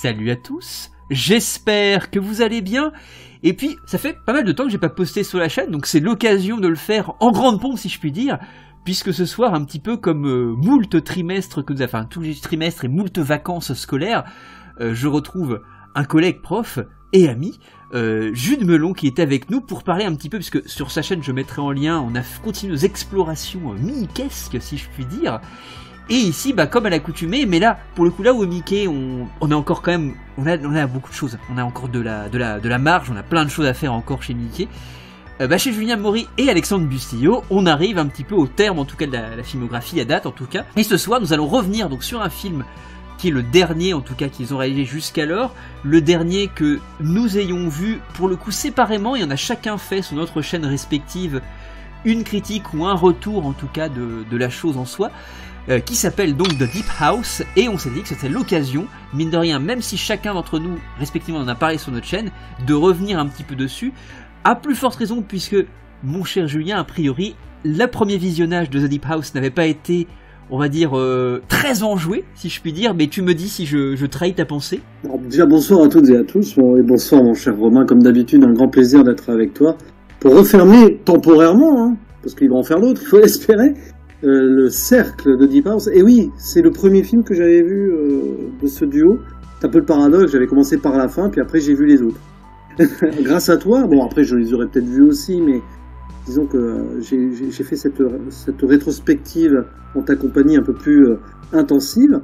Salut à tous, j'espère que vous allez bien. Et puis, ça fait pas mal de temps que j'ai pas posté sur la chaîne, donc c'est l'occasion de le faire en grande pompe si je puis dire, puisque ce soir, un petit peu comme moult trimestres, enfin tous les trimestres et moult vacances scolaires, je retrouve un collègue prof et ami, Jude Melon, qui est avec nous pour parler un petit peu, puisque sur sa chaîne je mettrai en lien, on a continué nos explorations mickesques si je puis dire. Et ici, bah, comme à l'accoutumée, mais là, pour le coup, là où Mickey, on a encore quand même, on a beaucoup de choses. On a encore de la marge, on a plein de choses à faire encore chez Mickey. Chez Julien Maury et Alexandre Bustillo, on arrive un petit peu au terme, en tout cas, de la filmographie à date, en tout cas. Et ce soir, nous allons revenir donc sur un film qui est le dernier, en tout cas, qu'ils ont réalisé jusqu'alors. Le dernier que nous ayons vu, pour le coup, séparément, et on a chacun fait sur notre chaîne respective une critique ou un retour, en tout cas, de la chose en soi. Qui s'appelle donc The Deep House, et on s'est dit que c'était l'occasion, mine de rien, même si chacun d'entre nous, respectivement, en a parlé sur notre chaîne, de revenir un petit peu dessus, à plus forte raison, puisque, mon cher Julien, a priori, le premier visionnage de The Deep House n'avait pas été, on va dire, très enjoué, si je puis dire, mais tu me dis si je trahis ta pensée. Alors, déjà, bonsoir à toutes et à tous, et bonsoir mon cher Romain, comme d'habitude, un grand plaisir d'être avec toi, pour refermer temporairement, hein, parce qu'il va en faire d'autres, il faut l'espérer, le cercle de Deep House. Et oui, c'est le premier film que j'avais vu de ce duo. C'est un peu le paradoxe, j'avais commencé par la fin, puis après j'ai vu les autres. Grâce à toi, bon après je les aurais peut-être vus aussi, mais disons que j'ai fait cette rétrospective en ta compagnie un peu plus intensive.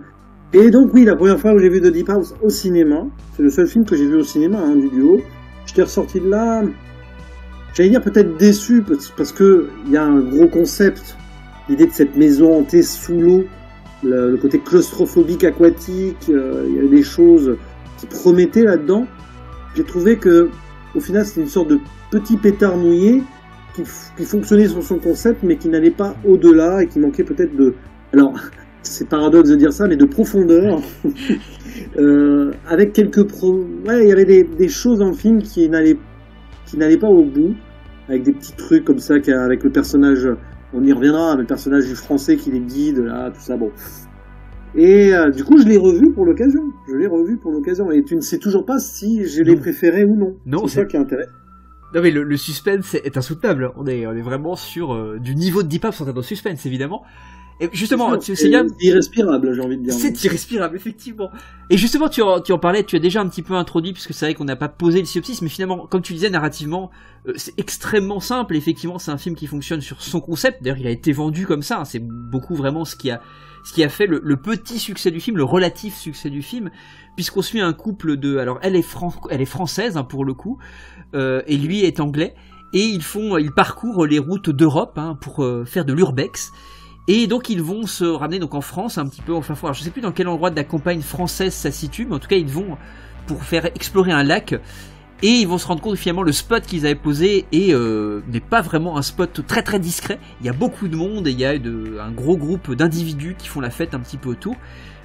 Et donc oui, la première fois où j'ai vu The Deep House au cinéma, c'est le seul film que j'ai vu au cinéma hein, du duo, j'étais ressorti de là, j'allais dire peut-être déçu, parce que il y a un gros concept. L'idée de cette maison hantée sous l'eau, le côté claustrophobique aquatique, il y avait des choses qui promettaient là-dedans. J'ai trouvé que, au final, c'était une sorte de petit pétard mouillé qui fonctionnait sur son concept, mais qui n'allait pas au-delà et qui manquait peut-être de... Alors, c'est paradoxe de dire ça, mais de profondeur. Avec quelques... Ouais, il y avait des choses dans le film qui n'allaient pas au bout, avec des petits trucs comme ça, avec le personnage... On y reviendra, mais le personnage du français qui les guide, là, tout ça, bon. Et du coup, je l'ai revu pour l'occasion. Et tu ne sais toujours pas si je l'ai préféré ou non. Non, c'est ça qui est intéressant. Non, mais le suspense est insoutenable. On est vraiment sur du niveau de Deep House en termes de suspense, évidemment. Et justement, c'est irrespirable, j'ai envie de dire. C'est irrespirable, effectivement. Et justement, tu en parlais, tu as déjà un petit peu introduit, puisque c'est vrai qu'on n'a pas posé le synopsis, mais finalement, comme tu disais, narrativement, c'est extrêmement simple. Effectivement, c'est un film qui fonctionne sur son concept. D'ailleurs, il a été vendu comme ça. Hein. C'est beaucoup vraiment ce qui a fait le petit succès du film, le relatif succès du film, puisqu'on suit un couple de... Alors, elle est française, hein, pour le coup, et lui est anglais, et ils parcourent les routes d'Europe hein, pour faire de l'urbex. Et donc ils vont se ramener donc en France un petit peu au fin fond. Alors je sais plus dans quel endroit de la campagne française ça se situe, mais en tout cas ils vont pour faire explorer un lac et ils vont se rendre compte que finalement le spot qu'ils avaient posé n'est pas vraiment un spot très très discret. Il y a beaucoup de monde et il y a un gros groupe d'individus qui font la fête un petit peu autour.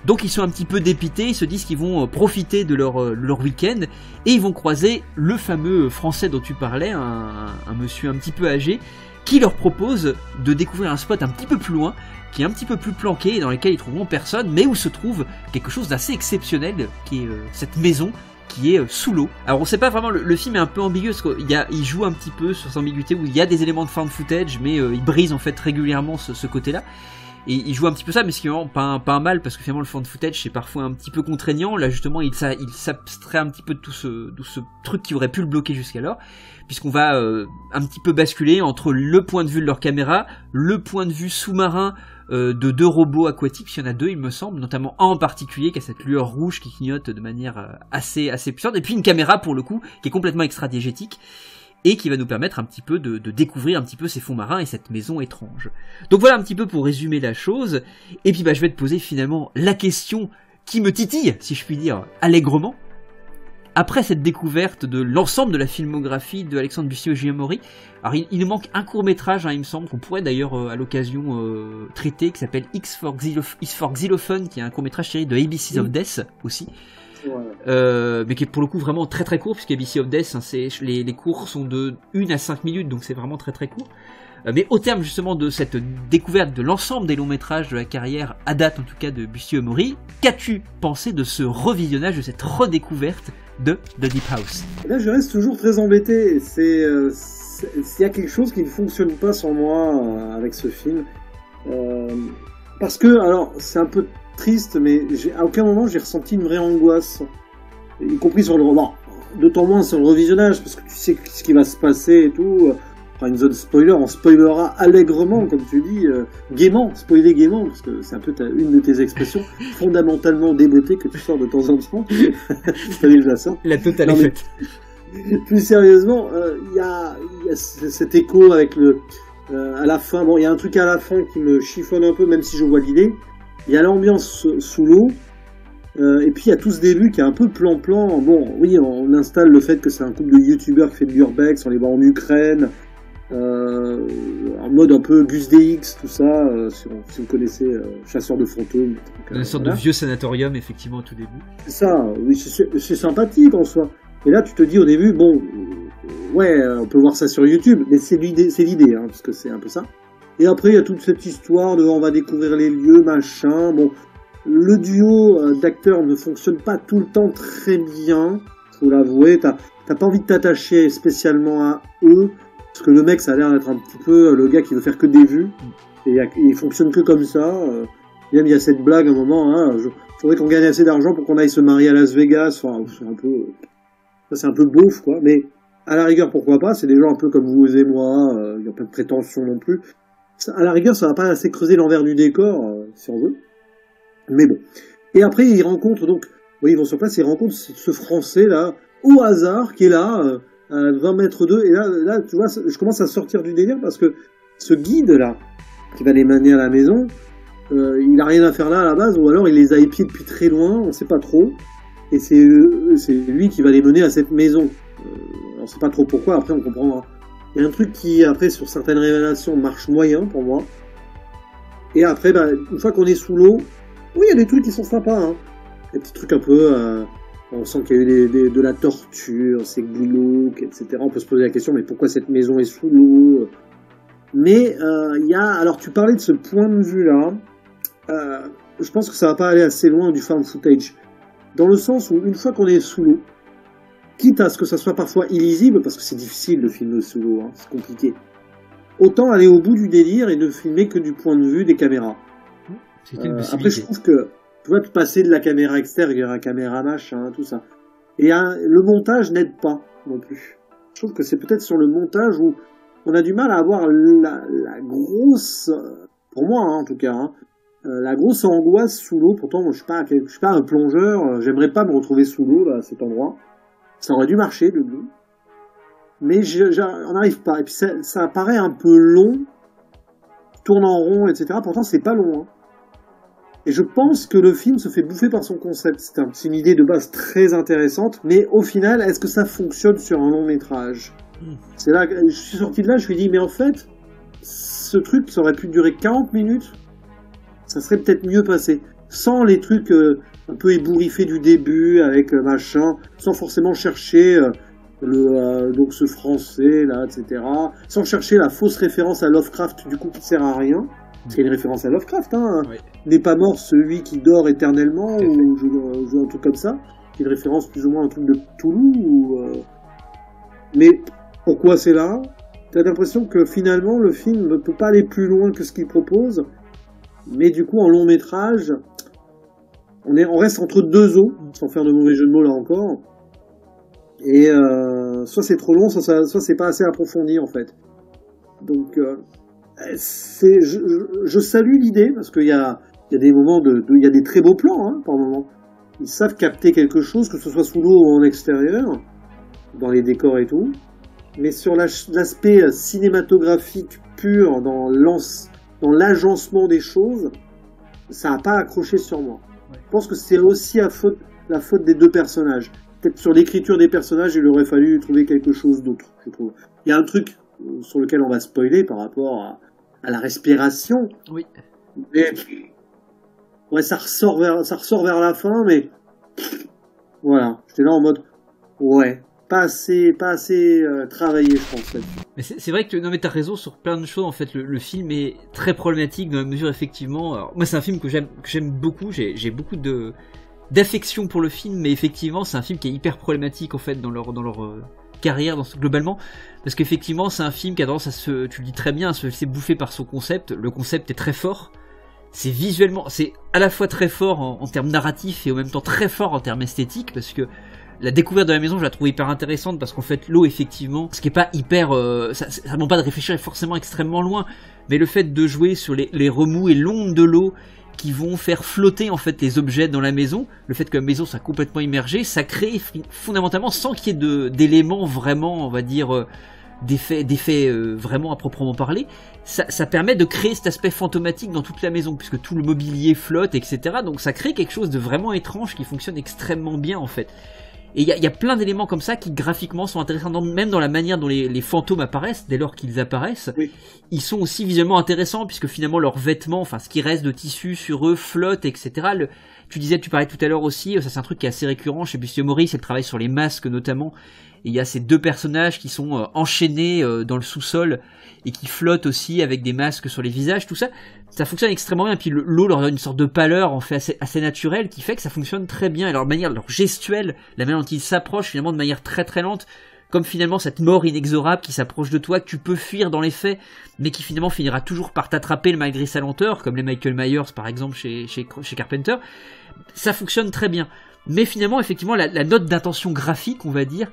Donc ils sont un petit peu dépités, ils se disent qu'ils vont profiter de leur week-end et ils vont croiser le fameux français dont tu parlais, un monsieur un petit peu âgé, qui leur propose de découvrir un spot un petit peu plus loin, qui est un petit peu plus planqué et dans lequel ils trouveront personne, mais où se trouve quelque chose d'assez exceptionnel, qui est cette maison qui est sous l'eau. Alors on sait pas vraiment, le film est un peu ambigu, parce qu'il joue un petit peu sur cette ambiguïté, où il y a des éléments de found footage, mais il brise en fait régulièrement ce côté-là. Et il joue un petit peu ça, mais ce qui est vraiment pas un mal, parce que finalement le found footage c'est parfois un petit peu contraignant. Là justement il s'abstrait un petit peu de tout ce truc qui aurait pu le bloquer jusqu'alors, puisqu'on va un petit peu basculer entre le point de vue de leur caméra, le point de vue sous-marin de deux robots aquatiques, il y en a deux il me semble, notamment un en particulier qui a cette lueur rouge qui clignote de manière assez puissante, et puis une caméra pour le coup qui est complètement extra-diégétique, et qui va nous permettre un petit peu de découvrir un petit peu ces fonds marins et cette maison étrange. Donc voilà un petit peu pour résumer la chose, et puis je vais te poser finalement la question qui me titille, si je puis dire, allègrement. Après cette découverte de l'ensemble de la filmographie de Alexandre Bustillo et Julien Maury, alors il nous manque un court-métrage, hein, il me semble, qu'on pourrait d'ailleurs à l'occasion traiter, qui s'appelle X for Xylophone, qui est un court-métrage tiré de ABCs of Death aussi. Mais qui est pour le coup vraiment très très court, puisque ABC of Death, hein, les cours sont de 1 à 5 minutes, donc c'est vraiment très très court. Mais au terme justement de cette découverte de l'ensemble des longs métrages de la carrière, à date en tout cas, de Bussy Omori, qu'as-tu pensé de ce revisionnage, de cette redécouverte de The Deep House? Là, je reste toujours très embêté. S'il y a quelque chose qui ne fonctionne pas sur moi avec ce film. Parce que, alors, c'est un peu triste, mais à aucun moment j'ai ressenti une vraie angoisse. Y compris sur le roman. D'autant moins sur le revisionnage, parce que tu sais ce qui va se passer et tout. Enfin, une zone spoiler, on spoilera allègrement, comme tu dis, gaiement, spoiler gaiement, parce que c'est un peu une de tes expressions fondamentalement déboîtées que tu sors de temps en temps. Salut, je la sors. La totale est faite. Plus sérieusement, il y a cet écho avec à la fin. Bon, il y a un truc à la fin qui me chiffonne un peu, même si je vois l'idée. Il y a l'ambiance sous l'eau. Et puis il y a tout ce début qui est un peu plan-plan. Bon, oui, on installe le fait que c'est un couple de youtubeurs qui fait de l'urbex, on les voit en Ukraine, en mode un peu Gus DX, tout ça, si vous connaissez Chasseur de fantômes. Une sorte de vieux sanatorium, effectivement, au tout début. C'est ça, oui, c'est sympathique en soi. Et là, tu te dis au début, bon, ouais, on peut voir ça sur YouTube, mais c'est l'idée, hein, parce que c'est un peu ça. Et après, il y a toute cette histoire de on va découvrir les lieux, machin, bon. Le duo d'acteurs ne fonctionne pas tout le temps très bien, faut l'avouer. T'as pas envie de t'attacher spécialement à eux, parce que le mec, ça a l'air d'être un petit peu le gars qui veut faire que des vues, et il fonctionne que comme ça. Même il y a cette blague à un moment, hein, faudrait qu'on gagne assez d'argent pour qu'on aille se marier à Las Vegas. Enfin, c'est un peu beauf, quoi. Mais à la rigueur, pourquoi pas? C'est des gens un peu comme vous et moi. Il n'y a pas de prétention non plus. À la rigueur, ça va pas assez creuser l'envers du décor, si on veut. Mais bon. Et après, ils rencontrent donc, oui, ils vont sur place, ils rencontrent ce Français là, au hasard, qui est là, à 20 mètres d'eux. Et là, tu vois, je commence à sortir du délire parce que ce guide là, qui va les mener à la maison, il a rien à faire là à la base, ou alors il les a épiés depuis très loin, on sait pas trop. Et c'est lui qui va les mener à cette maison. On sait pas trop pourquoi. Après, on comprendra. Il y a un truc qui, après, sur certaines révélations, marche moyen pour moi. Et après, bah, une fois qu'on est sous l'eau. Oui, il y a des trucs qui sont sympas, hein. Des petits trucs un peu... on sent qu'il y a eu de la torture, c'est glauque, etc. On peut se poser la question, mais pourquoi cette maison est sous l'eau? Mais il y a... Alors, tu parlais de ce point de vue-là. Je pense que ça va pas aller assez loin du found footage. Dans le sens où, une fois qu'on est sous l'eau, quitte à ce que ça soit parfois illisible, parce que c'est difficile de filmer sous l'eau, hein, c'est compliqué, autant aller au bout du délire et ne filmer que du point de vue des caméras. Après, je trouve que tu vois, passer de la caméra extérieure à la caméra machin, tout ça. Et le montage n'aide pas non plus. Je trouve que c'est peut-être sur le montage où on a du mal à avoir la grosse, pour moi hein, en tout cas, hein, la grosse angoisse sous l'eau. Pourtant, moi, je suis pas un plongeur. J'aimerais pas me retrouver sous l'eau là, à cet endroit. Ça aurait dû marcher de l'eau, mais on n'arrive pas. Et puis ça paraît un peu long, tourne en rond, etc. Pourtant, c'est pas long. Hein. Et je pense que le film se fait bouffer par son concept. C'est une idée de base très intéressante, mais au final, est-ce que ça fonctionne sur un long métrage? C'est là que je suis sorti de là, je me suis dit, mais en fait, ce truc, ça aurait pu durer 40 minutes, ça serait peut-être mieux passé. Sans les trucs un peu ébouriffés du début, avec machin, sans forcément chercher donc ce français, là, etc. Sans chercher la fausse référence à Lovecraft, du coup, qui sert à rien. Parce qu'il y a une référence à Lovecraft, hein. Oui. N'est pas mort celui qui dort éternellement, ou un truc comme ça. Qui est une référence plus ou moins à un truc de Cthulhu. Mais pourquoi c'est là? T'as l'impression que finalement le film ne peut pas aller plus loin que ce qu'il propose. Mais du coup, en long métrage, on reste entre deux eaux, sans faire de mauvais jeu de mots là encore. Et soit c'est trop long, soit c'est pas assez approfondi en fait. Donc... je salue l'idée parce qu'il y a des moments il y a des très beaux plans hein, par moment. Ils savent capter quelque chose, que ce soit sous l'eau ou en extérieur, dans les décors et tout. Mais sur l'aspect cinématographique pur, dans l'agencement des choses, ça n'a pas accroché sur moi. Ouais. Je pense que c'est aussi la faute des deux personnages. Peut-être sur l'écriture des personnages, il aurait fallu trouver quelque chose d'autre, je trouve. Il y a un truc sur lequel on va spoiler par rapport à la respiration. Oui. Mais, ouais, ça ressort vers la fin, mais voilà. J'étais là en mode, ouais, pas assez travaillé, je pense, là-dessus. Mais c'est vrai que non mais t'as raison sur plein de choses en fait. Le film est très problématique dans la mesure effectivement. Alors, moi c'est un film que j'aime beaucoup. J'ai beaucoup d'affection pour le film, mais effectivement c'est un film qui est hyper problématique en fait dans leur carrière globalement, parce qu'effectivement c'est un film qui a tendance tu le dis très bien, à se laisser bouffer par son concept. Le concept est très fort. C'est visuellement, c'est à la fois très fort en termes narratifs et en même temps très fort en termes esthétiques, parce que la découverte de la maison, je la trouve hyper intéressante parce qu'en fait l'eau, effectivement, ce qui est pas hyper, ça demande pas de réfléchir forcément extrêmement loin, mais le fait de jouer sur les remous et l'onde de l'eau qui vont faire flotter en fait les objets dans la maison, le fait que la maison soit complètement immergée, ça crée fondamentalement, sans qu'il y ait d'éléments vraiment, on va dire, d'effets vraiment à proprement parler, ça permet de créer cet aspect fantomatique dans toute la maison, puisque tout le mobilier flotte, etc. Donc ça crée quelque chose de vraiment étrange qui fonctionne extrêmement bien en fait. Et il y a plein d'éléments comme ça qui graphiquement sont intéressants, même dans la manière dont les fantômes apparaissent, dès lors qu'ils apparaissent. Oui. Ils sont aussi visuellement intéressants, puisque finalement leurs vêtements, enfin ce qui reste de tissu sur eux flotte, etc. Tu parlais tout à l'heure aussi, ça c'est un truc qui est assez récurrent chez Buscemi, c'est le travail sur les masques notamment. Et il y a ces deux personnages qui sont enchaînés dans le sous-sol et qui flottent aussi avec des masques sur les visages, tout ça. Ça fonctionne extrêmement bien. Et puis l'eau leur donne une sorte de pâleur en fait assez naturelle qui fait que ça fonctionne très bien. Et leur gestuelle, la manière dont ils s'approchent finalement de manière très très lente, comme finalement cette mort inexorable qui s'approche de toi, que tu peux fuir dans les faits, mais qui finalement finira toujours par t'attraper malgré sa lenteur, comme les Michael Myers par exemple chez Carpenter. Ça fonctionne très bien. Mais finalement, effectivement, la note d'intention graphique, on va dire,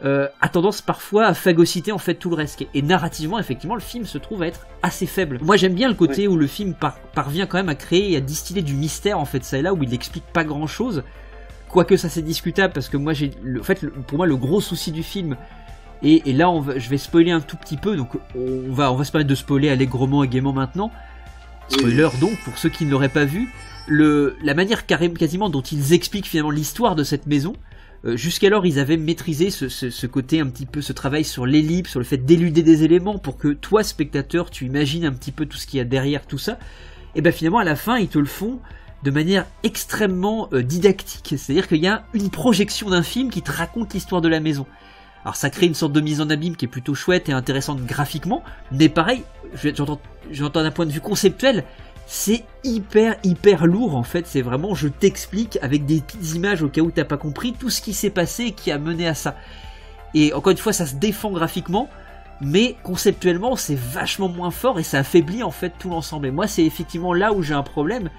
a tendance parfois à phagocyter en fait tout le reste. Et narrativement, effectivement, le film se trouve à être assez faible. Moi, j'aime bien le côté où le film parvient quand même à créer et à distiller du mystère en fait ça et là, où il n'explique pas grand chose. Quoique ça c'est discutable, parce que moi pour moi le gros souci du film, et là je vais spoiler un tout petit peu, donc on va se permettre de spoiler allègrement et gaiement maintenant. Spoiler donc pour ceux qui ne l'auraient pas vu, la manière quasiment dont ils expliquent finalement l'histoire de cette maison. Jusqu'alors ils avaient maîtrisé ce côté un petit peu, ce travail sur l'ellipse, sur le fait d'éluder des éléments pour que toi spectateur tu imagines un petit peu tout ce qu'il y a derrière tout ça. Et ben finalement à la fin ils te le font de manière extrêmement didactique, c'est-à-dire qu'il y a une projection d'un film qui te raconte l'histoire de la maison. Alors ça crée une sorte de mise en abîme qui est plutôt chouette et intéressante graphiquement, mais pareil, j'entends d'un point de vue conceptuel, c'est hyper lourd en fait, c'est vraiment je t'explique avec des petites images au cas où t'as pas compris tout ce qui s'est passé et qui a mené à ça. Et encore une fois ça se défend graphiquement, mais conceptuellement c'est vachement moins fort et ça affaiblit en fait tout l'ensemble. Et moi c'est effectivement là où j'ai un problème,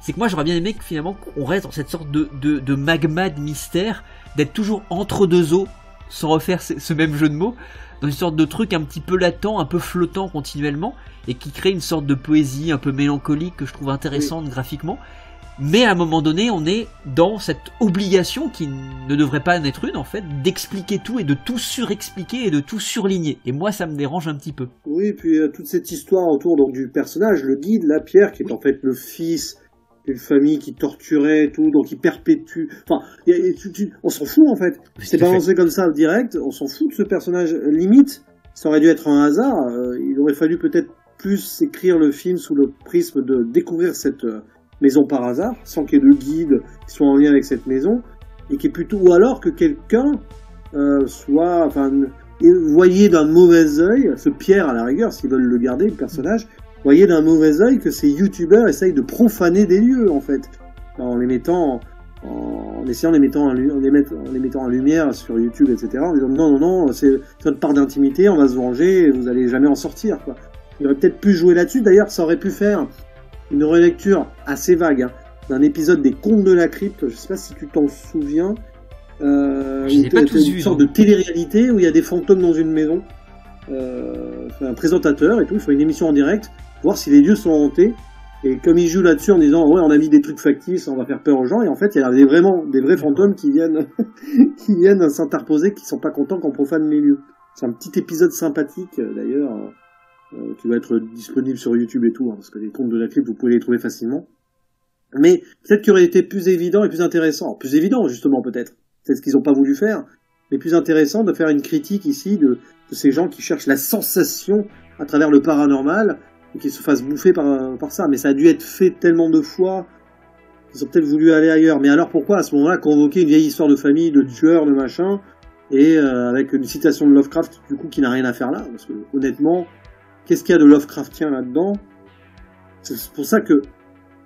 c'est que moi j'aurais bien aimé que finalement on reste dans cette sorte de magma de mystère, d'être toujours entre deux eaux, sans refaire ce même jeu de mots, dans une sorte de truc un petit peu latent, un peu flottant continuellement, et qui crée une sorte de poésie un peu mélancolique que je trouve intéressante graphiquement. Mais à un moment donné, on est dans cette obligation qui ne devrait pas en être une en fait, d'expliquer tout et de tout surexpliquer et de tout surligner. Et moi, ça me dérange un petit peu. Oui, et puis toute cette histoire autour donc du personnage, le guide, la Pierre, qui est en fait le fils d'une famille qui torturait tout, donc il perpétue. Enfin, on s'en fout en fait. C'est balancé comme ça direct. On s'en fout de ce personnage. Limite, ça aurait dû être un hasard. Il aurait fallu peut-être plus écrire le film sous le prisme de découvrir cette maison par hasard, sans qu'il y ait de guide qui soit en lien avec cette maison, et qui est plutôt, ou alors que quelqu'un soit, enfin, voyez d'un mauvais œil, ce Pierre à la rigueur, s'ils veulent le garder, le personnage, voyez d'un mauvais œil que ces youtubeurs essayent de profaner des lieux en fait, en les mettant, en essayant de les mettant en lumière sur YouTube, etc. En disant non, c'est notre part d'intimité, on va se venger, et vous allez jamais en sortir quoi. Il aurait peut-être pu jouer là-dessus. D'ailleurs, ça aurait pu faire une relecture assez vague d'un épisode des Contes de la Crypte. Je sais pas si tu t'en souviens. Une sorte de télé-réalité où il y a des fantômes dans une maison. Un présentateur et tout, il fait une émission en direct, voir si les lieux sont hantés. Et comme il joue là-dessus en disant ouais, on a mis des trucs factices, on va faire peur aux gens. Et en fait, il y a des vrais fantômes qui viennent s'interposer, qui sont pas contents qu'on profane les lieux. C'est un petit épisode sympathique d'ailleurs. Qui va être disponible sur YouTube et tout, parce que les Contes de la Crypte, vous pouvez les trouver facilement. Mais peut-être qu'il aurait été plus évident et plus intéressant. Plus évident, justement, peut-être. C'est ce qu'ils n'ont pas voulu faire. Mais plus intéressant de faire une critique ici de ces gens qui cherchent la sensation à travers le paranormal et qui se fassent bouffer par ça. Mais ça a dû être fait tellement de fois qu'ils ont peut-être voulu aller ailleurs. Mais alors pourquoi, à ce moment-là, convoquer une vieille histoire de famille, de tueurs, de machin, et avec une citation de Lovecraft du coup qui n'a rien à faire là, parce que honnêtement, qu'est-ce qu'il y a de Lovecraftien là-dedans? C'est pour ça que,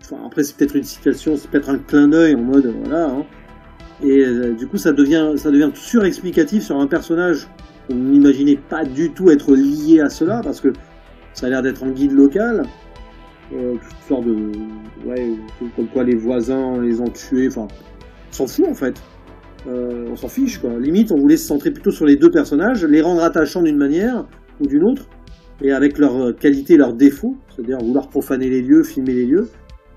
enfin, après c'est peut-être une citation, c'est peut-être un clin d'œil en mode voilà, hein, et du coup ça devient surexplicatif sur un personnage qu'on n'imaginait pas du tout être lié à cela, parce que ça a l'air d'être un guide local, toutes sortes de, ouais, comme quoi les voisins les ont tués, enfin, on s'en fout en fait. On s'en fiche quoi. Limite, on voulait se centrer plutôt sur les deux personnages, les rendre attachants d'une manière ou d'une autre, et avec leurs qualités, leurs défauts, c'est-à-dire vouloir profaner les lieux, filmer les lieux,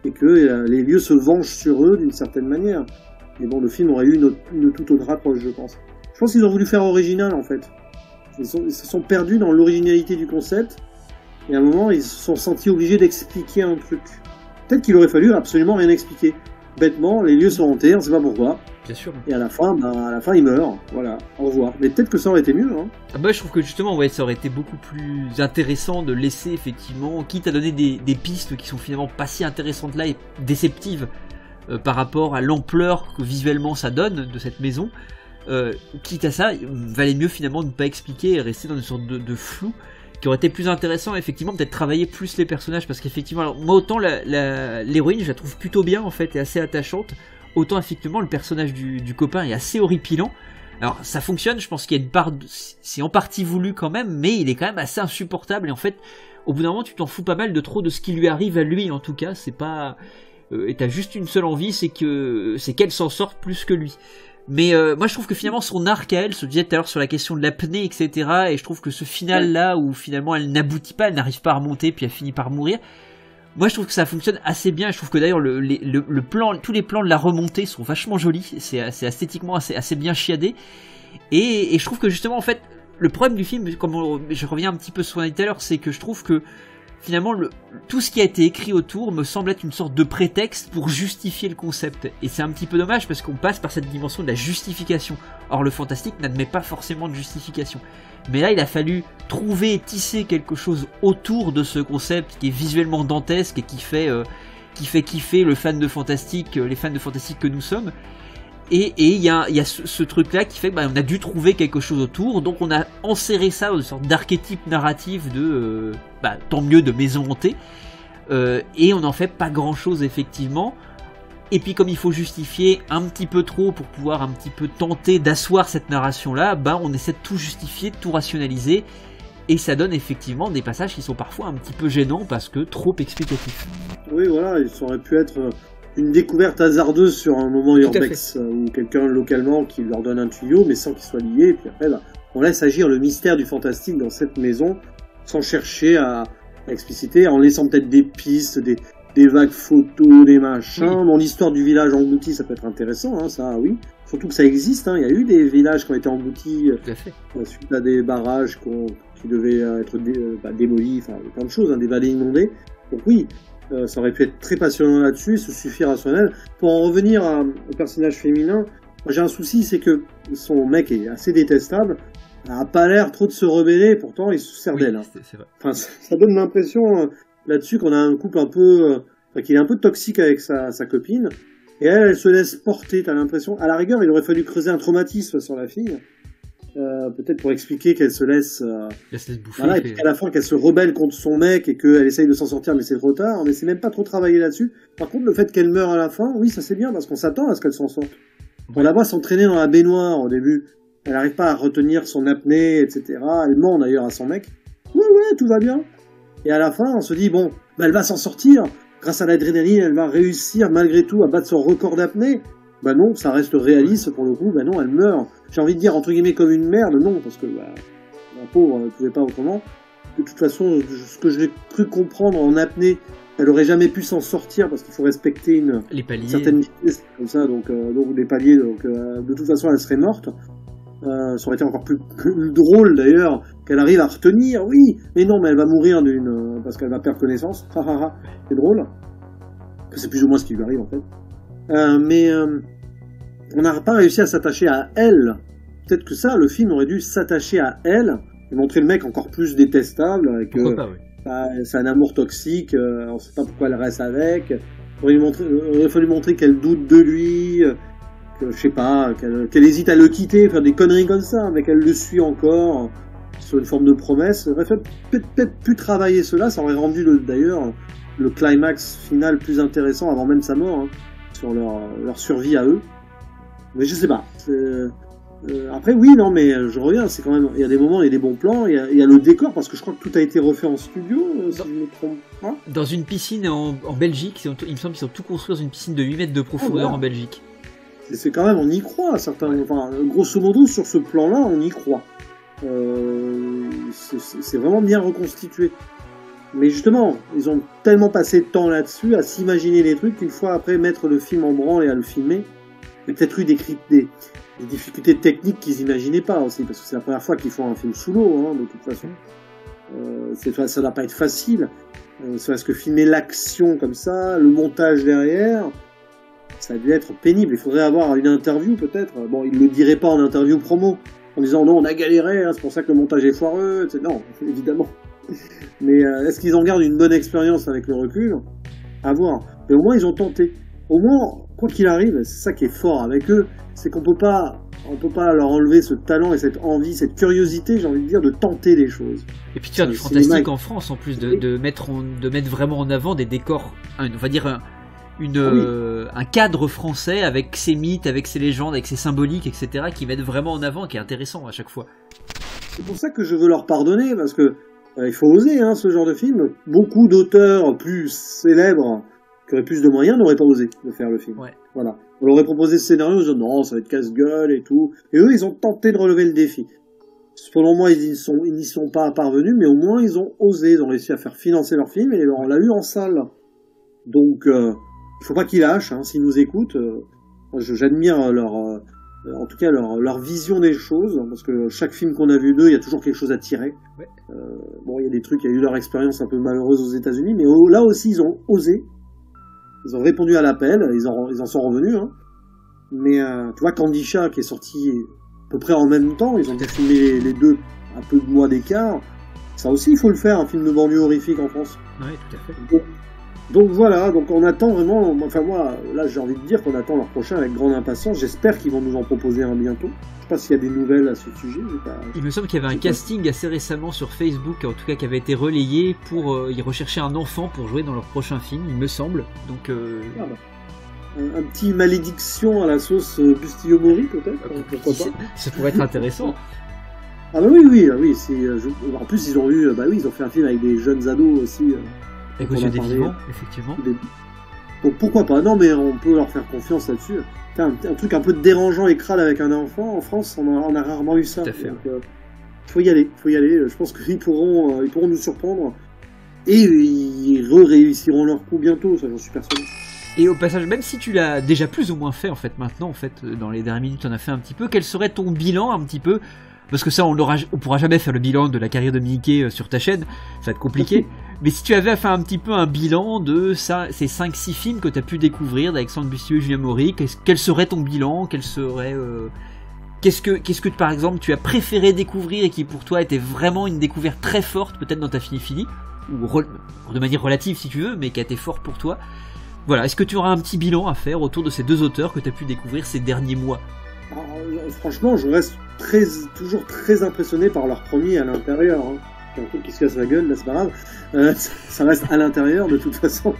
et que les lieux se vengent sur eux d'une certaine manière. Mais bon, le film aurait eu une toute autre approche, je pense. Je pense qu'ils ont voulu faire original en fait. Ils se sont perdus dans l'originalité du concept, et à un moment, ils se sont sentis obligés d'expliquer un truc. Peut-être qu'il aurait fallu absolument rien expliquer. Bêtement, les lieux sont hantés, on ne sait pas pourquoi. Bien sûr. Et à la fin, il meurt. Voilà, au revoir. Mais peut-être que ça aurait été mieux. Hein. Ah bah, je trouve que justement, ouais, ça aurait été beaucoup plus intéressant de laisser effectivement, quitte à donner des pistes qui sont finalement pas si intéressantes là et déceptives par rapport à l'ampleur que visuellement ça donne de cette maison. Quitte à ça, il valait mieux finalement ne pas expliquer et rester dans une sorte de flou qui aurait été plus intéressant, effectivement, peut-être travailler plus les personnages, parce qu'effectivement, alors, moi autant l'héroïne, je la trouve plutôt bien en fait et assez attachante, autant effectivement le personnage du copain est assez horripilant. Alors ça fonctionne, je pense qu'il y a une part, c'est en partie voulu quand même, mais il est quand même assez insupportable, et en fait, au bout d'un moment, tu t'en fous pas mal de trop de ce qui lui arrive à lui, en tout cas, c'est pas... et t'as juste une seule envie, c'est qu'elle s'en sorte plus que lui. Mais moi je trouve que finalement son arc à elle, se disait tout à l'heure sur la question de l'apnée, etc. Et je trouve que ce final là où finalement elle n'aboutit pas, elle n'arrive pas à remonter, puis elle finit par mourir. Moi je trouve que ça fonctionne assez bien. Je trouve que d'ailleurs le plan, tous les plans de la remontée sont vachement jolis. C'est esthétiquement assez bien chiadé. Et je trouve que justement en fait le problème du film, comme je reviens un petit peu sur ce qu'on a dit tout à l'heure, c'est que je trouve que finalement, tout ce qui a été écrit autour me semble être une sorte de prétexte pour justifier le concept. Et c'est un petit peu dommage parce qu'on passe par cette dimension de la justification. Or, le fantastique n'admet pas forcément de justification. Mais là, il a fallu trouver et tisser quelque chose autour de ce concept qui est visuellement dantesque et qui fait kiffer les fans de fantastique que nous sommes. Et il y a ce truc-là qui fait qu'on a dû trouver quelque chose autour, donc on a enserré ça dans une sorte d'archétype narratif de, tant mieux, de maison hantée, et on n'en fait pas grand-chose effectivement. Et puis comme il faut justifier un petit peu trop pour pouvoir un petit peu tenter d'asseoir cette narration-là, on essaie de tout justifier, de tout rationaliser, et ça donne effectivement des passages qui sont parfois un petit peu gênants parce que trop explicatifs. Oui, voilà, ça aurait pu être... une découverte hasardeuse sur un moment urbex ou quelqu'un localement qui leur donne un tuyau mais sans qu'il soit lié, et puis après on laisse agir le mystère du fantastique dans cette maison sans chercher à expliciter, en laissant peut-être des pistes, des vagues photos, des machins. Oui. Mon histoire du village englouti, ça peut être intéressant, hein, ça oui, surtout que ça existe, hein. Il y a eu des villages qui ont été engloutis suite à des barrages qui devaient être démolis, enfin plein de choses, hein, des vallées inondées, donc oui. Ça aurait pu être très passionnant là-dessus, se suffit rationnel. Pour en revenir au personnage féminin, moi j'ai un souci, c'est que son mec est assez détestable, a pas l'air trop de se rebeller, pourtant il se sert d'elle. Hein. C'est vrai. Enfin, ça donne l'impression là-dessus qu'on a un couple un peu, qu'il est un peu toxique avec sa copine, et elle se laisse porter. T'as l'impression, à la rigueur, il aurait fallu creuser un traumatisme sur la fille. Peut-être pour expliquer qu'elle se laisse bouffer, voilà, et puis qu'à la fin qu'elle se rebelle contre son mec et qu'elle essaye de s'en sortir, mais c'est trop tard. On essaie même pas trop travailler là-dessus. Par contre, le fait qu'elle meure à la fin, oui, ça c'est bien parce qu'on s'attend à ce qu'elle s'en sorte. On la voit s'entraîner dans la baignoire au début. Elle n'arrive pas à retenir son apnée, etc. Elle ment d'ailleurs à son mec. Ouais, tout va bien. Et à la fin, on se dit bon, elle va s'en sortir. Grâce à l'adrénaline, elle va réussir malgré tout à battre son record d'apnée. Non, ça reste réaliste pour le coup. Non, elle meurt. J'ai envie de dire entre guillemets comme une merde, non, parce que la pauvre ne pouvait pas autrement. De toute façon, ce que j'ai cru comprendre en apnée, elle aurait jamais pu s'en sortir parce qu'il faut respecter une certaine vitesse comme ça, donc les paliers, de toute façon elle serait morte. Ça aurait été encore plus drôle d'ailleurs qu'elle arrive à retenir, oui, mais non, mais elle va mourir parce qu'elle va perdre connaissance. C'est drôle. C'est plus ou moins ce qui lui arrive en fait. On n'a pas réussi à s'attacher à elle. Peut-être que ça, le film aurait dû s'attacher à elle et montrer le mec encore plus détestable. Pourquoi pas, oui. C'est un amour toxique, on ne sait pas pourquoi elle reste avec. Il aurait fallu montrer qu'elle doute de lui, je sais pas, qu'elle hésite à le quitter, faire des conneries comme ça, mais qu'elle le suit encore sur une forme de promesse. Elle aurait peut-être pu travailler cela, ça aurait rendu d'ailleurs le climax final plus intéressant avant même sa mort, hein, sur leur survie à eux. Mais je sais pas. Après, oui, non, mais je reviens, c'est quand même, il y a des moments, il y a des bons plans, il y a le décor, parce que je crois que tout a été refait en studio, si je me trompe pas. Dans une piscine en Belgique, il me semble qu'ils ont tout construit dans une piscine de 8 mètres de profondeur en Belgique. C'est quand même, on y croit, certains, enfin, grosso modo, sur ce plan-là, on y croit. C'est vraiment bien reconstitué. Mais justement, ils ont tellement passé de temps là-dessus, à s'imaginer des trucs, qu'une fois après mettre le film en branle et à le filmer, il y a peut-être eu des difficultés techniques qu'ils n'imaginaient pas aussi, parce que c'est la première fois qu'ils font un film sous l'eau, hein, de toute façon. Ça ne va pas être facile. C'est parce que filmer l'action comme ça, le montage derrière, ça a dû être pénible. Il faudrait avoir une interview peut-être. Bon, ils ne le diraient pas en interview promo, en disant non, on a galéré, hein, c'est pour ça que le montage est foireux, etc. Non, évidemment. Mais est-ce qu'ils en gardent une bonne expérience avec le recul? À voir. Mais au moins, ils ont tenté. Au moins, quoi qu'il arrive, c'est ça qui est fort avec eux, c'est qu'on peut pas leur enlever ce talent et cette envie, cette curiosité, j'ai envie de dire, de tenter des choses. Et puis tu as du fantastique en France, en plus de mettre vraiment en avant des décors, on va dire un cadre français avec ses mythes, avec ses légendes, avec ses symboliques, etc., qui mettent vraiment en avant, qui est intéressant à chaque fois. C'est pour ça que je veux leur pardonner, parce que il faut oser, hein, ce genre de film. Beaucoup d'auteurs plus célèbres qui auraient plus de moyens n'auraient pas osé de faire le film. Ouais. Voilà. On leur aurait proposé ce scénario, ils disaient non, ça va être casse-gueule et tout. Et eux, ils ont tenté de relever le défi. Selon moi, ils n'y sont pas parvenus, mais au moins ils ont osé, ils ont réussi à faire financer leur film et on l'a eu en salle. Donc, il faut pas qu'ils lâchent, hein, s'ils nous écoutent. J'admire en tout cas leur vision des choses, parce que chaque film qu'on a vu d'eux, il y a toujours quelque chose à tirer. Ouais. Bon, il y a des trucs, il y a eu leur expérience un peu malheureuse aux États-Unis, mais là aussi ils ont osé. Ils ont répondu à l'appel, ils en sont revenus, hein. Mais tu vois, Kandisha qui est sorti à peu près en même temps, ils ont filmé les deux un peu de mois d'écart. Ça aussi, il faut le faire, un film de banlieue horrifique en France. Oui, tout à fait. Donc voilà, donc on attend vraiment, enfin moi, là j'ai envie de dire qu'on attend leur prochain avec grande impatience. J'espère qu'ils vont nous en proposer un bientôt. Je sais pas s'il y a des nouvelles à ce sujet. Il me semble qu'il y avait un casting assez récemment sur Facebook, en tout cas qui avait été relayé pour y rechercher un enfant pour jouer dans leur prochain film, il me semble. Donc un petit malédiction à la sauce Bustillo Mori peut-être. Pourquoi pas. Ça pourrait être intéressant. Ah bah oui. En plus ils ont ils ont fait un film avec des jeunes ados aussi. Avec Monsieur des Vivants, effectivement. Donc pourquoi pas? Non, mais on peut leur faire confiance là-dessus. Un truc un peu dérangeant et crade avec un enfant, en France, on a rarement eu ça. Tout à fait. Donc, faut y aller. Je pense qu'ils pourront nous surprendre. Et ils réussiront leur coup bientôt, ça j'en suis persuadé. Et au passage, même si tu l'as déjà plus ou moins fait, en fait, maintenant, en fait, dans les dernières minutes, tu en as fait un petit peu, quel serait ton bilan, un petit peu? Parce que ça, on pourra jamais faire le bilan de la carrière de Mickey sur ta chaîne, ça va être compliqué. Mais si tu avais à faire un petit peu un bilan de ça, ces 5-6 films que tu as pu découvrir d'Alexandre Bustillo et Julien Maury, quel serait ton bilan? Qu'est-ce que par exemple tu as préféré découvrir et qui pour toi était vraiment une découverte très forte, peut-être dans ta cinéphilie, ou de manière relative si tu veux, mais qui a été fort pour toi? Voilà, est-ce que tu auras un petit bilan à faire autour de ces deux auteurs que tu as pu découvrir ces derniers mois? Alors, franchement, je reste toujours très impressionné par leur premier à l'intérieur. Hein. Un truc qui se casse la gueule, là c'est pas grave. Ça reste à l'intérieur de toute façon.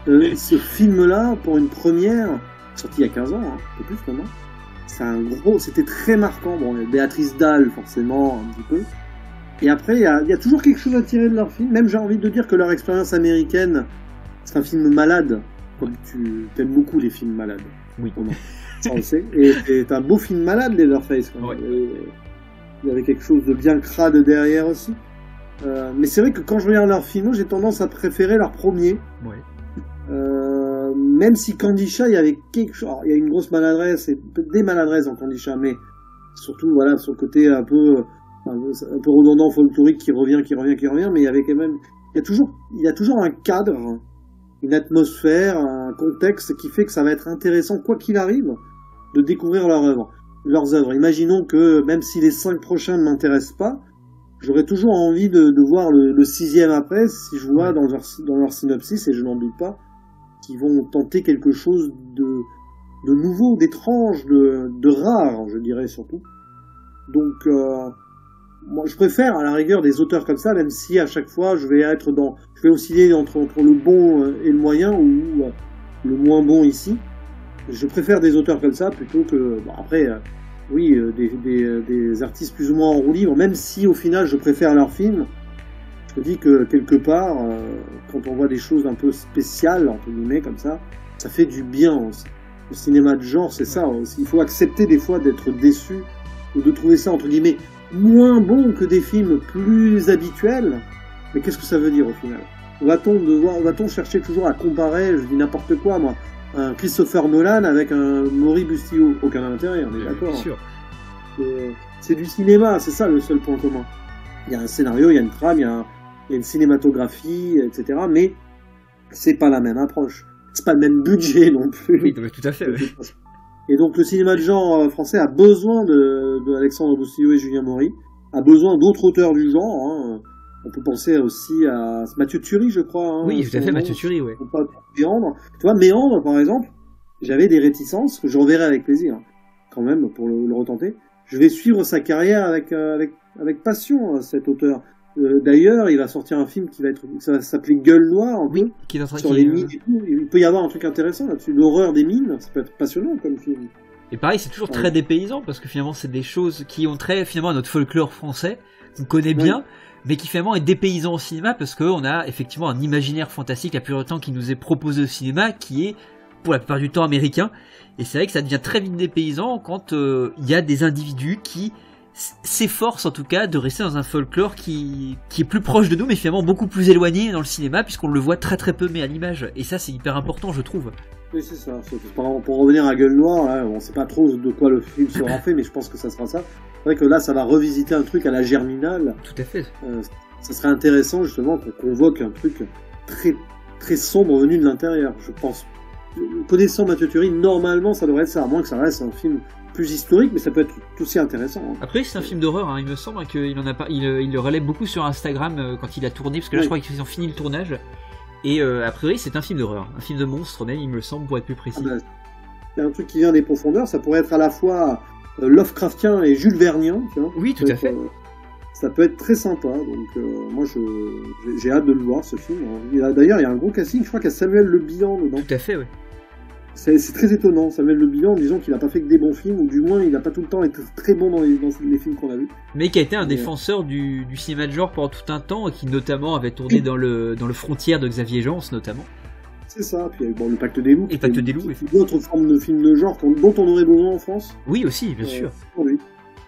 Ce film-là, pour une première, sorti il y a 15 ans, hein, un peu plus maintenant, c'était très marquant. Bon, Béatrice Dalle, forcément, un petit peu. Et après, il y a toujours quelque chose à tirer de leur film. Même j'ai envie de dire que leur expérience américaine, c'est un film malade. Comme tu aimes beaucoup les films malades. Oui. Ça on le sait. Et c'est un beau film malade, Leatherface. Ouais. Il y avait quelque chose de bien crade derrière aussi. Mais c'est vrai que quand je regarde leurs films, j'ai tendance à préférer leur premier. Ouais. Même si Kandisha, il y avait quelque chose. Il y a une grosse maladresse, et des maladresses en Kandisha, mais surtout voilà sur le côté un peu redondant, folklorique qui revient, mais il y avait quand même, il y a toujours un cadre, une atmosphère, un contexte qui fait que ça va être intéressant quoi qu'il arrive de découvrir leurs œuvres. Imaginons que même si les 5 prochains ne m'intéressent pas, j'aurais toujours envie de voir le 6e après, si je vois dans leur synopsis, et je n'en doute pas, qu'ils vont tenter quelque chose de nouveau, d'étrange, de rare, je dirais surtout. Donc, moi, je préfère à la rigueur des auteurs comme ça, même si à chaque fois je vais osciller entre le bon et le moyen ou le moins bon ici. Je préfère des auteurs comme ça plutôt que, bon, après, oui, des artistes plus ou moins en roue libre, même si au final je préfère leurs films. Je me dis que quelque part, quand on voit des choses un peu spéciales, entre guillemets, comme ça fait du bien aussi. Le cinéma de genre, c'est ça aussi. Il faut accepter des fois d'être déçu ou de trouver ça, entre guillemets, moins bon que des films plus habituels. Mais qu'est-ce que ça veut dire au final? Va-t-on chercher toujours à comparer, je dis n'importe quoi moi, un Christopher Nolan avec un Maury Bustillo? Aucun intérêt, on est d'accord. Bien sûr. C'est du cinéma, c'est ça le seul point commun. Il y a un scénario, il y a une trame, il y a une cinématographie, etc. Mais c'est pas la même approche. C'est pas le même budget non plus. Oui, tout à fait. Oui. Et donc le cinéma de genre français a besoin de Alexandre Bustillo et Julien Maury, a besoin d'autres auteurs du genre. Hein. On peut penser aussi à Mathieu Turi, je crois. Hein, oui, tout à fait, Mathieu Turi, oui. Pas Méandre. Tu vois, Méandre, par exemple, j'avais des réticences que je reverrai avec plaisir, quand même, pour le retenter. Je vais suivre sa carrière avec passion, cet auteur. D'ailleurs, il va sortir un film ça va s'appeler Gueule Noire, oui, qui est en train sur les mines et tout. Il peut y avoir un truc intéressant là-dessus. L'horreur des mines, ça peut être passionnant comme film. Et pareil, c'est toujours très dépaysant, parce que finalement, c'est des choses qui ont trait finalement à notre folklore français, qu'on connaît bien, mais qui finalement est dépaysant au cinéma, parce qu'on a effectivement un imaginaire fantastique la plupart du temps qui nous est proposé au cinéma, qui est pour la plupart du temps américain. Et c'est vrai que ça devient très vite dépaysant quand il y a des individus qui s'efforcent en tout cas de rester dans un folklore qui est plus proche de nous, mais finalement beaucoup plus éloigné dans le cinéma, puisqu'on le voit très très peu mais à l'image. Et ça, c'est hyper important, je trouve. Oui, c'est ça. Pour revenir à Gueule Noire, là, on sait pas trop de quoi le film sera fait, mais je pense que ça sera ça. C'est vrai que là, ça va revisiter un truc à la Germinal. Tout à fait. Ça serait intéressant justement qu'on convoque un truc très très sombre venu de l'intérieur. Je pense. Connaissant Mathieu Turi, normalement, ça devrait être ça, à moins que ça reste un film plus historique, mais ça peut être tout aussi intéressant. Hein. Après, c'est un film d'horreur, hein. Il me semble qu'il en a pas, il le relève beaucoup sur Instagram quand il a tourné, parce que là, je crois qu'ils ont fini le tournage. Et a priori, c'est un film d'horreur, un film de monstre même, il me semble, pour être plus précis. Ah bah, il y a un truc qui vient des profondeurs, ça pourrait être à la fois Lovecraftien et Jules Vernien. Tu vois, oui, tout à fait. Ça peut être très sympa, donc moi j'ai hâte de le voir, ce film. D'ailleurs, il y a un gros casting, je crois qu'il y a Samuel Le Bihan dedans. Tout à fait, oui. C'est très étonnant, Samuel Le Bihan, disons qu'il n'a pas fait que des bons films, ou du moins il n'a pas tout le temps été très bon dans les films qu'on a vus. Mais qui a été un défenseur du cinéma de genre pendant tout un temps, et qui notamment avait tourné dans le Frontière de Xavier Jeance, notamment. C'est ça, puis bon, le Pacte des Loups. Et Pacte des Loups, oui. D'autres formes de films de genre dont on aurait besoin en France. Oui, aussi, bien sûr. Oui.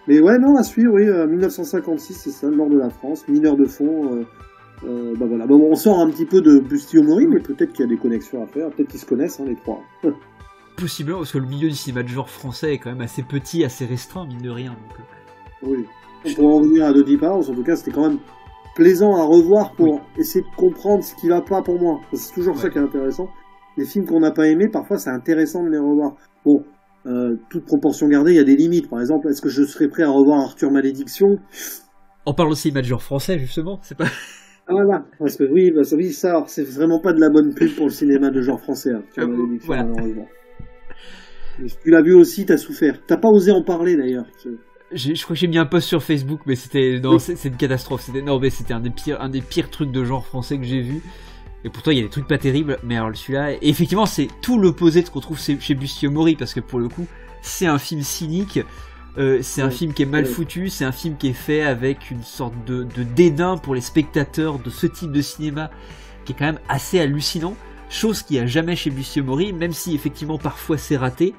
Mais ouais, non, à suivre, oui, 1956, c'est ça, le nord de la France, mineur de fond. Bah voilà. Bon, on sort un petit peu de Bustillo-Maury, mais peut-être qu'il y a des connexions à faire, peut-être qu'ils se connaissent, hein, les trois. Possiblement, parce que le milieu du cinéma de genre français est quand même assez petit, assez restreint, mine de rien. Donc... Oui. Pour en revenir à The Deep House, en tout cas, c'était quand même plaisant à revoir pour essayer de comprendre ce qui va pas pour moi. C'est toujours ça qui est intéressant. Les films qu'on n'a pas aimés, parfois c'est intéressant de les revoir. Bon, toute proportion gardée, il y a des limites. Par exemple, est-ce que je serais prêt à revoir Arthur Malédiction? On parle aussi de genre français, justement, c'est pas... Ah voilà, parce que oui, ça, c'est vraiment pas de la bonne pub pour le cinéma de genre français, Arthur Malédiction, voilà. Malheureusement. Et tu l'as vu aussi, t'as souffert. T'as pas osé en parler, d'ailleurs. Je crois que j'ai mis un post sur Facebook, mais c'était... Non, c'est une catastrophe. C'était un des pires trucs de genre français que j'ai vu. Et pourtant, il y a des trucs pas terribles, mais alors celui-là... Et effectivement, c'est tout l'opposé de ce qu'on trouve chez Bustillo-Maury, parce que pour le coup, c'est un film cynique, c'est un film qui est mal foutu, c'est un film qui est fait avec une sorte de dédain pour les spectateurs de ce type de cinéma, qui est quand même assez hallucinant, chose qu'il n'y a jamais chez Bustillo-Maury, même si effectivement parfois c'est raté, et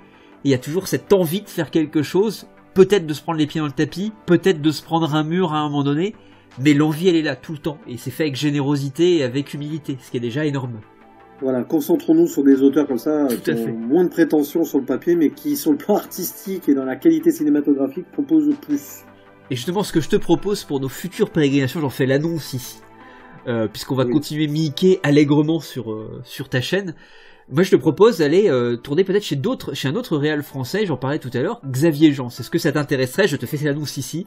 il y a toujours cette envie de faire quelque chose, peut-être de se prendre les pieds dans le tapis, peut-être de se prendre un mur à un moment donné, mais l'envie elle est là tout le temps, et c'est fait avec générosité et avec humilité, ce qui est déjà énorme. Voilà, concentrons-nous sur des auteurs comme ça, qui ont moins de prétention sur le papier, mais qui, sur le plan artistique et dans la qualité cinématographique, proposent plus. Et justement, ce que je te propose pour nos futures pérégrinations, j'en fais l'annonce ici, puisqu'on va continuer Mickey allègrement sur ta chaîne. Moi, je te propose d'aller tourner peut-être chez un autre réal français, j'en parlais tout à l'heure, Xavier Jeance. Est-ce que ça t'intéresserait, je te fais cette annonce ici,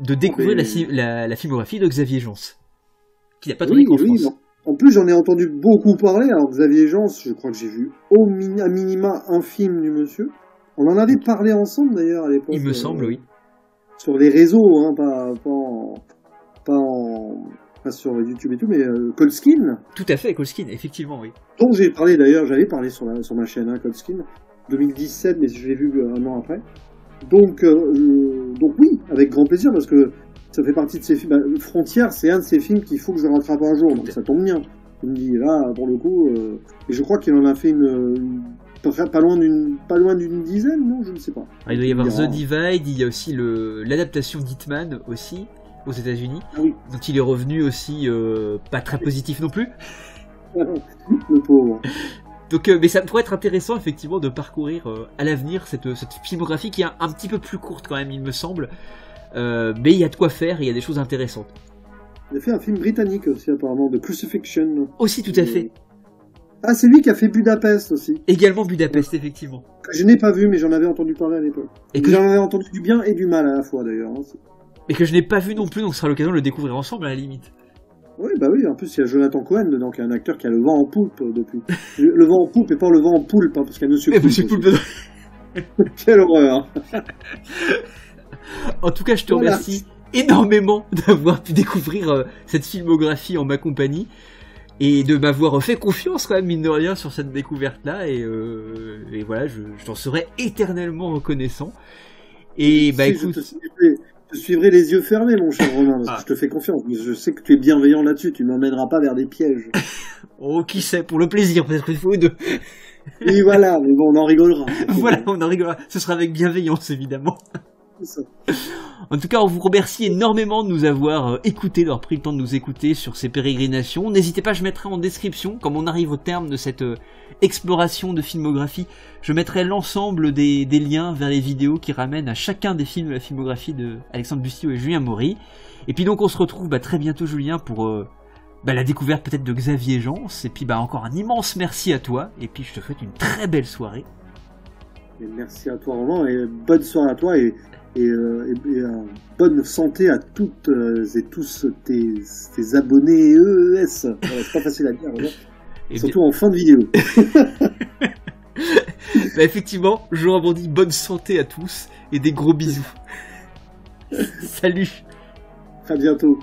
de découvrir la filmographie de Xavier Jeance, qui n'a pas tourné qu'en France. Non. En plus, j'en ai entendu beaucoup parler. Alors, Xavier Jean, je crois que j'ai vu à minima un film du monsieur. On en avait parlé ensemble, d'ailleurs, à l'époque. Il me semble, oui. Sur les réseaux, hein, pas sur YouTube et tout, mais Coldskin. Tout à fait, Coldskin, effectivement, oui. Donc j'avais parlé sur ma chaîne, hein, Coldskin, 2017, mais je l'ai vu un an après. Donc oui, avec grand plaisir, parce que ça fait partie de ces films. Frontières, c'est un de ces films qu'il faut que je rattrape un jour, donc ça tombe bien. Je me dis, là, pour le coup, et je crois qu'il en a fait pas loin d'une dizaine, non, je ne sais pas. Alors, il doit y avoir The Divide, il y a aussi l'adaptation d'Hitman aussi, aux États-Unis, oui. dont il est revenu aussi pas très positif non plus. Le pauvre. Donc, mais ça pourrait être intéressant effectivement de parcourir à l'avenir cette filmographie qui est un petit peu plus courte quand même, il me semble. Mais il y a de quoi faire et il y a des choses intéressantes. Il a fait un film britannique aussi apparemment, de Crucifixion. Aussi, tout à fait. Ah, c'est lui qui a fait Budapest aussi. Également Budapest, effectivement. Que je n'ai pas vu, mais j'en avais entendu parler à l'époque. Et que j'en avais entendu du bien et du mal à la fois d'ailleurs. Et que je n'ai pas vu non plus, donc ce sera l'occasion de le découvrir ensemble à la limite. Oui, bah oui, en plus il y a Jonathan Cohen dedans, qui est un acteur qui a le vent en poulpe depuis. Le vent en poulpe et pas le vent en poulpe, hein, parce qu'il y a Monsieur Poulpe. Monsieur Poulpe dedans. Quelle horreur. En tout cas, je te remercie énormément d'avoir pu découvrir cette filmographie en ma compagnie et de m'avoir fait confiance quand même, mine de rien, sur cette découverte-là, et voilà, je t'en serai éternellement reconnaissant. Et bah écoute... Je suivrai les yeux fermés, mon cher Romain, parce que je te fais confiance, mais je sais que tu es bienveillant là-dessus, tu ne m'emmèneras pas vers des pièges. Oh, qui sait, pour le plaisir, peut-être une fois ou deux. Oui, voilà, mais bon, on en rigolera. Voilà, on en rigolera. Ce sera avec bienveillance, évidemment. C'est ça. En tout cas, on vous remercie énormément de nous avoir écoutés, d'avoir pris le temps de nous écouter sur ces pérégrinations. N'hésitez pas, je mettrai en description, comme on arrive au terme de cette exploration de filmographie, je mettrai l'ensemble des liens vers les vidéos qui ramènent à chacun des films de la filmographie de Alexandre Bustillo et Julien Maury. Et puis donc on se retrouve très bientôt, Julien, pour la découverte peut-être de Xavier Jean. Et puis encore un immense merci à toi, et puis je te souhaite une très belle soirée. Et merci à toi, Romain, et bonne soirée à toi, et bonne santé à toutes et tous tes abonnés EES. C'est pas facile à dire, hein. Surtout en fin de vidéo. Effectivement, je rebondis, bonne santé à tous et des gros bisous. Salut. À bientôt.